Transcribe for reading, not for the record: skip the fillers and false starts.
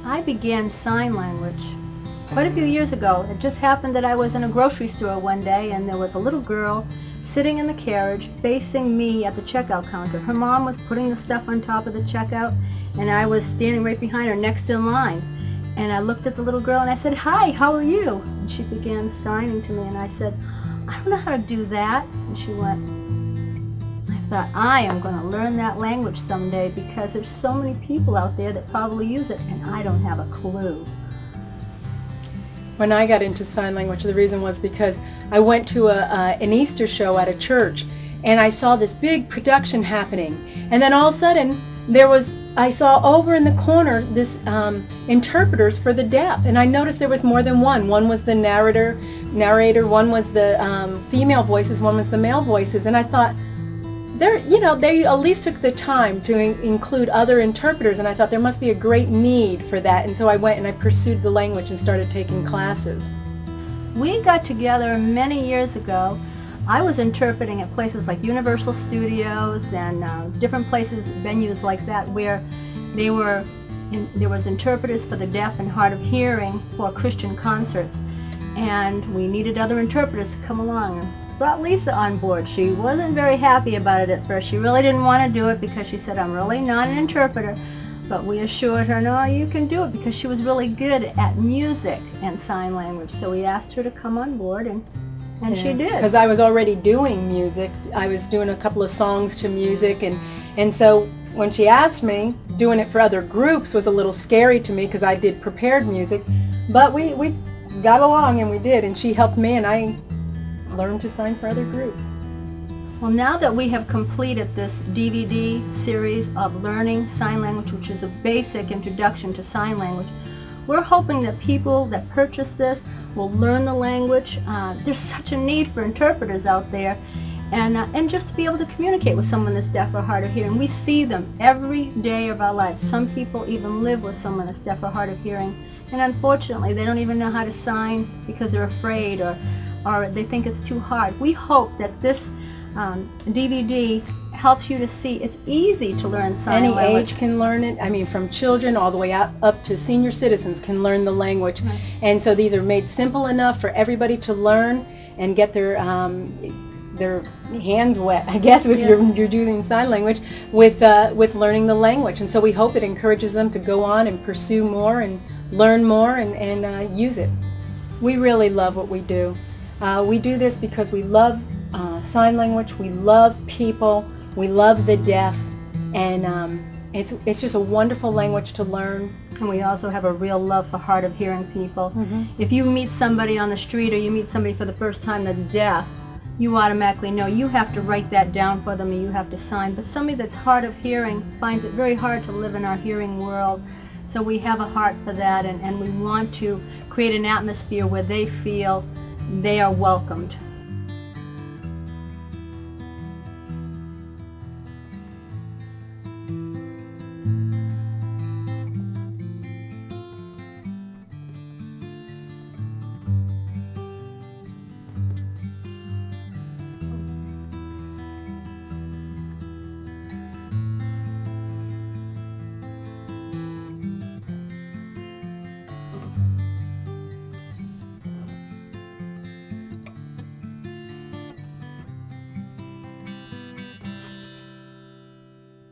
I began sign language quite a few years ago. It just happened that I was in a grocery store one day and there was a little girl sitting in the carriage facing me at the checkout counter. Her mom was putting the stuff on top of the checkout and I was standing right behind her next in line. And I looked at the little girl and I said, "Hi, how are you?" And she began signing to me and I said, "I don't know how to do that." And she went, I thought, I am going to learn that language someday because there's so many people out there that probably use it and I don't have a clue. When I got into sign language, the reason was because I went to an Easter show at a church and I saw this big production happening. And then all of a sudden, I saw over in the corner this interpreters for the deaf. And I noticed there was more than one. One was the narrator, one was the female voices, one was the male voices. And I thought, they at least took the time to include other interpreters, and I thought there must be a great need for that. And so I went and I pursued the language and started taking classes. We got together many years ago. I was interpreting at places like Universal Studios and different places, venues like that, where there was interpreters for the deaf and hard of hearing for Christian concerts. And we needed other interpreters to come along. Brought Lisa on board. She wasn't very happy about it at first. She really didn't want to do it because she said, "I'm really not an interpreter." But we assured her, "No, you can do it," because she was really good at music and sign language. So we asked her to come on board, and she did. Because I was already doing music. I was doing a couple of songs to music, and so when she asked me, doing it for other groups was a little scary to me because I did prepared music. But we got along and we did, and she helped me, and I learn to sign for other groups. Well, now that we have completed this DVD series of learning sign language, which is a basic introduction to sign language, we're hoping that people that purchase this will learn the language. There's such a need for interpreters out there, and just to be able to communicate with someone that's deaf or hard of hearing. We see them every day of our lives. Some people even live with someone that's deaf or hard of hearing, and unfortunately they don't even know how to sign because they're afraid or they think it's too hard. We hope that this DVD helps you to see it's easy to learn sign language. Any age can learn it. I mean, from children all the way up to senior citizens can learn the language. Right. And so these are made simple enough for everybody to learn and get their hands wet, I guess, if you're doing sign language, with learning the language. And so we hope it encourages them to go on and pursue more and learn more and use it. We really love what we do. We do this because we love sign language, we love people, we love the deaf, and it's just a wonderful language to learn. And we also have a real love for hard of hearing people. Mm-hmm. If you meet somebody on the street or you meet somebody for the first time that's deaf, you automatically know you have to write that down for them and you have to sign. But somebody that's hard of hearing finds it very hard to live in our hearing world. So we have a heart for that, and we want to create an atmosphere where they feel they are welcomed.